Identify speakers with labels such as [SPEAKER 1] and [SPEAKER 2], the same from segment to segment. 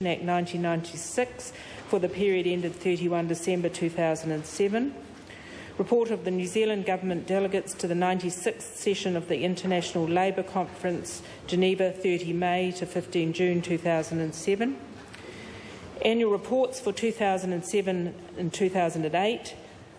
[SPEAKER 1] Act 1996 for the period ended 31 December 2007. Report of the New Zealand Government delegates to the 96th session of the International Labour Conference, Geneva, 30 May to 15 June 2007. Annual reports for 2007 and 2008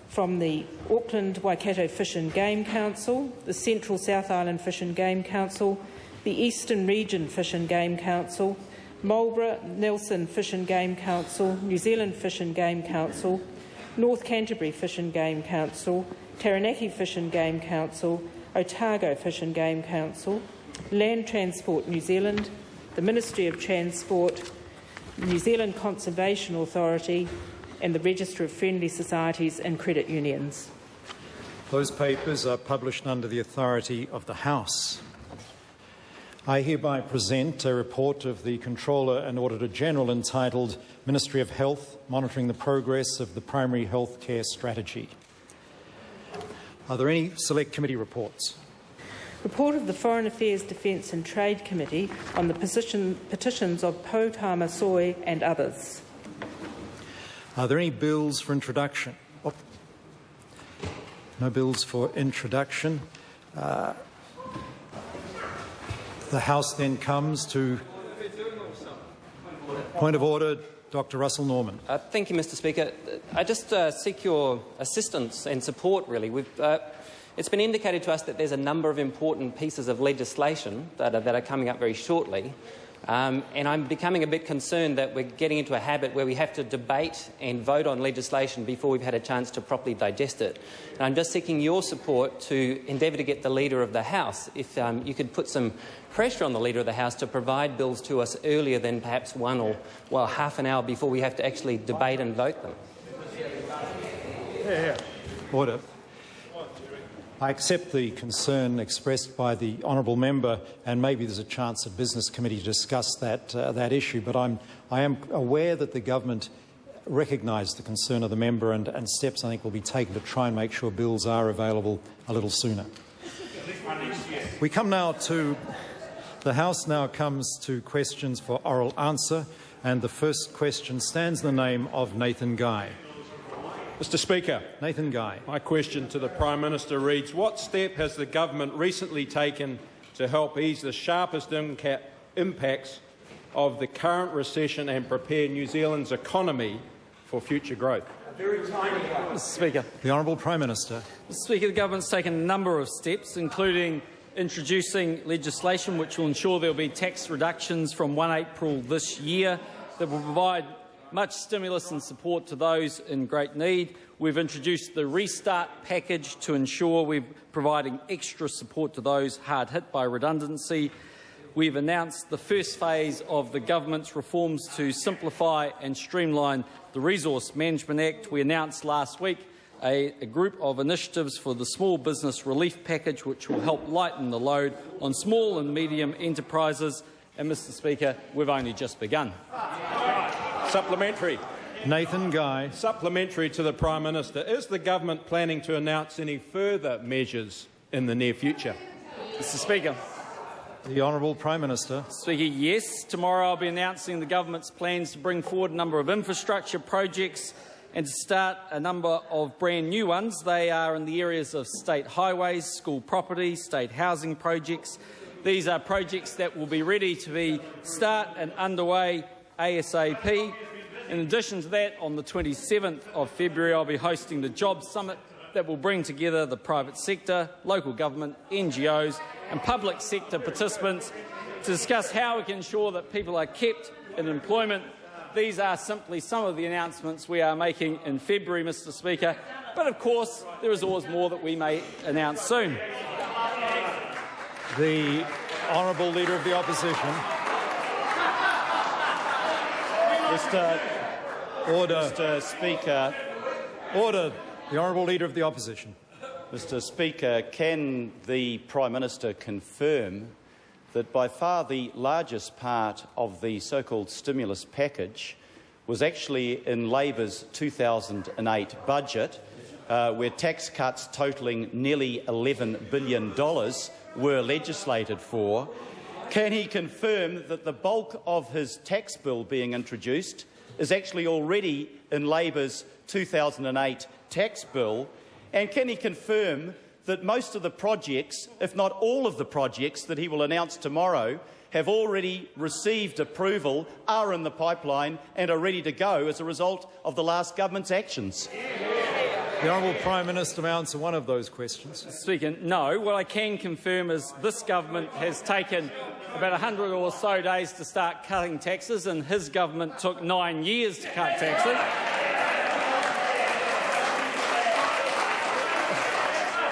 [SPEAKER 1] from the Auckland Waikato Fish and Game Council, the Central South Island Fish and Game Council, the Eastern Region Fish and Game Council, Marlborough Nelson Fish and Game Council, New Zealand Fish and Game Council, North Canterbury Fish and Game Council, Taranaki Fish and Game Council, Otago Fish and Game Council, Land Transport New Zealand, the Ministry of Transport, New Zealand Conservation Authority and the Register of Friendly Societies and Credit Unions.
[SPEAKER 2] Those papers are published under the authority of the House. I hereby present a report of the Controller and Auditor General entitled Ministry of Health, Monitoring the Progress of the Primary Health Care Strategy. Are there any Select Committee reports?
[SPEAKER 1] Report of the Foreign Affairs, Defence and Trade Committee on the petitions of Po Tamasoi and others.
[SPEAKER 2] Are there any bills for introduction? Oh. No bills for introduction. The House then comes to point of order. Dr. Russell Norman.
[SPEAKER 3] Thank you, Mr. Speaker. I just seek your assistance and support, really. It's been indicated to us that there's a number of important pieces of legislation that are coming up very shortly. And I'm becoming a bit concerned that we're getting into a habit where we have to debate and vote on legislation before we've had a chance to properly digest it. And I'm just seeking your support to endeavour to get the Leader of the House, if you could put some pressure on the Leader of the House to provide bills to us earlier than perhaps half an hour before we have to actually debate and vote them.
[SPEAKER 2] Order. I accept the concern expressed by the honourable member, and maybe there's a chance at Business Committee to discuss that issue. But I am aware that the government recognised the concern of the member, and steps I think will be taken to try and make sure bills are available a little sooner. We come now to the House. Now comes to questions for oral answer, and the first question stands in the name of Nathan Guy.
[SPEAKER 4] Mr. Speaker,
[SPEAKER 2] Nathan Guy.
[SPEAKER 4] My question to the Prime Minister reads, what step has the government recently taken to help ease the sharpest impacts of the current recession and prepare New Zealand's economy for future growth?
[SPEAKER 5] Mr. Speaker.
[SPEAKER 2] The Honourable Prime Minister.
[SPEAKER 5] Mr. Speaker, the government's taken a number of steps, including introducing legislation which will ensure there will be tax reductions from 1 April this year that will provide much stimulus and support to those in great need. We've introduced the Restart package to ensure we're providing extra support to those hard hit by redundancy. We've announced the first phase of the government's reforms to simplify and streamline the Resource Management Act. We announced last week a group of initiatives for the Small Business Relief Package, which will help lighten the load on small and medium enterprises. And, Mr. Speaker, we've only just begun.
[SPEAKER 4] Supplementary.
[SPEAKER 2] Nathan Guy.
[SPEAKER 4] Supplementary to the Prime Minister. Is the government planning to announce any further measures in the near future?
[SPEAKER 5] Mr. Speaker.
[SPEAKER 2] The Honourable Prime Minister.
[SPEAKER 5] Speaker, yes. Tomorrow I'll be announcing the government's plans to bring forward a number of infrastructure projects and to start a number of brand new ones. They are in the areas of state highways, school property, state housing projects. These are projects that will be ready to start and underway ASAP. In addition to that, on the 27th of February, I'll be hosting the Jobs Summit that will bring together the private sector, local government, NGOs and public sector participants to discuss how we can ensure that people are kept in employment. These are simply some of the announcements we are making in February, Mr. Speaker, but of course there is always more that we may announce soon.
[SPEAKER 2] The Honourable Leader of the Opposition.
[SPEAKER 6] Mr. Speaker.
[SPEAKER 2] Order. The Honourable Leader of the Opposition.
[SPEAKER 6] Mr. Speaker, can the Prime Minister confirm that by far the largest part of the so-called stimulus package was actually in Labor's 2008 budget, where tax cuts totalling nearly $11 billion were legislated for, Can he confirm that the bulk of his tax bill being introduced is actually already in Labor's 2008 tax bill? And can he confirm that most of the projects, if not all of the projects that he will announce tomorrow, have already received approval, are in the pipeline and are ready to go as a result of the last government's actions?
[SPEAKER 2] The Honourable Prime Minister may answer one of those questions.
[SPEAKER 5] Speaker, no. What I can confirm is this government has taken about 100 or so days to start cutting taxes, and his government took 9 years to cut taxes.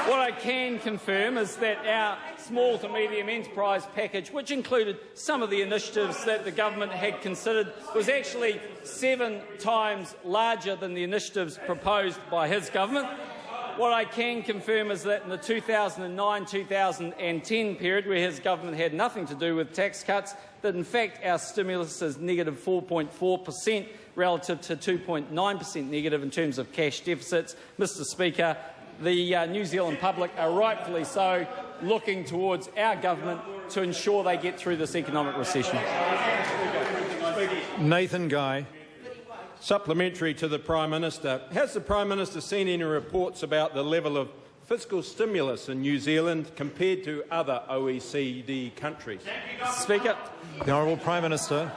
[SPEAKER 5] What I can confirm is that our small to medium enterprise package, which included some of the initiatives that the government had considered, was actually 7 times larger than the initiatives proposed by his government. What I can confirm is that in the 2009-2010 period, where his government had nothing to do with tax cuts, that in fact our stimulus is negative 4.4% relative to 2.9% negative in terms of cash deficits. Mr. Speaker, the New Zealand public are rightfully so looking towards our government to ensure they get through this economic recession.
[SPEAKER 2] Nathan Guy.
[SPEAKER 4] Supplementary to the Prime Minister. Has the Prime Minister seen any reports about the level of fiscal stimulus in New Zealand compared to other OECD countries?
[SPEAKER 5] Speaker.
[SPEAKER 2] The Honourable Prime Minister.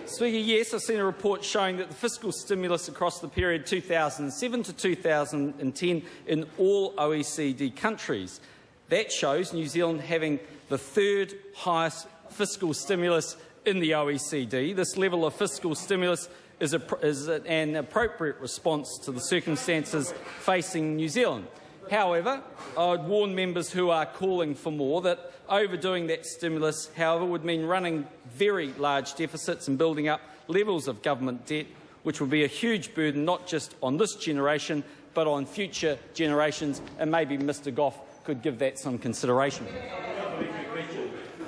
[SPEAKER 5] Speaker, yes, I've seen a report showing that the fiscal stimulus across the period 2007 to 2010 in all OECD countries, that shows New Zealand having the 3rd highest fiscal stimulus in the OECD. This level of fiscal stimulus is an appropriate response to the circumstances facing New Zealand. However, I would warn members who are calling for more that overdoing that stimulus, however, would mean running very large deficits and building up levels of government debt, which would be a huge burden not just on this generation but on future generations, and maybe Mr Goff could give that some consideration.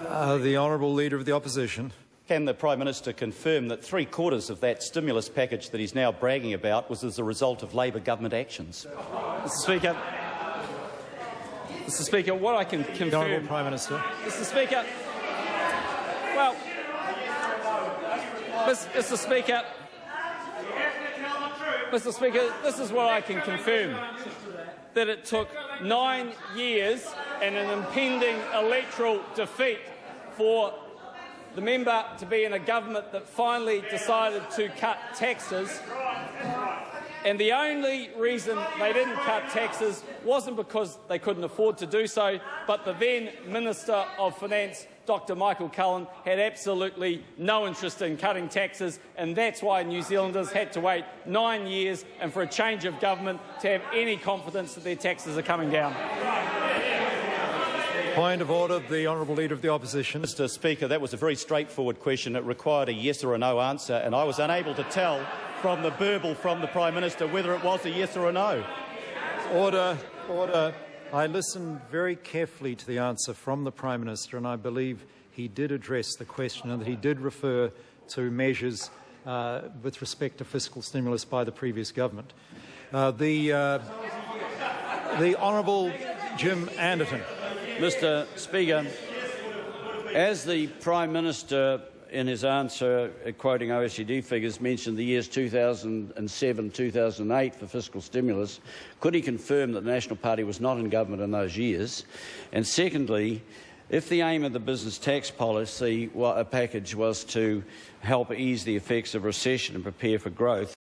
[SPEAKER 2] The Honourable Leader of the Opposition.
[SPEAKER 6] Can the Prime Minister confirm that 3/4 of that stimulus package that he's now bragging about was as a result of Labor government actions?
[SPEAKER 5] Mr Speaker, what I can confirm...
[SPEAKER 2] The Honourable Prime Minister.
[SPEAKER 5] Mr Speaker, well, Mr Speaker, this is what I can confirm, that it took 9 years and an impending electoral defeat for the member to be in a government that finally decided to cut taxes. And the only reason they didn't cut taxes wasn't because they couldn't afford to do so, but the then Minister of Finance, Dr Michael Cullen, had absolutely no interest in cutting taxes, and that's why New Zealanders had to wait 9 years and for a change of government to have any confidence that their taxes are coming down.
[SPEAKER 2] Point of order, the Honourable Leader of the Opposition.
[SPEAKER 6] Mr Speaker, that was a very straightforward question. It required a yes or a no answer, and I was unable to tell from the burble from the Prime Minister whether it was a yes or a no.
[SPEAKER 2] Order. Order. I listened very carefully to the answer from the Prime Minister, and I believe he did address the question and that he did refer to measures with respect to fiscal stimulus by the previous government. The Honourable Jim Anderton.
[SPEAKER 7] Mr Speaker, as the Prime Minister in his answer, quoting OECD figures, mentioned the years 2007-2008 for fiscal stimulus, could he confirm that the National Party was not in government in those years? And secondly, if the aim of the business tax policy package was to help ease the effects of recession and prepare for growth,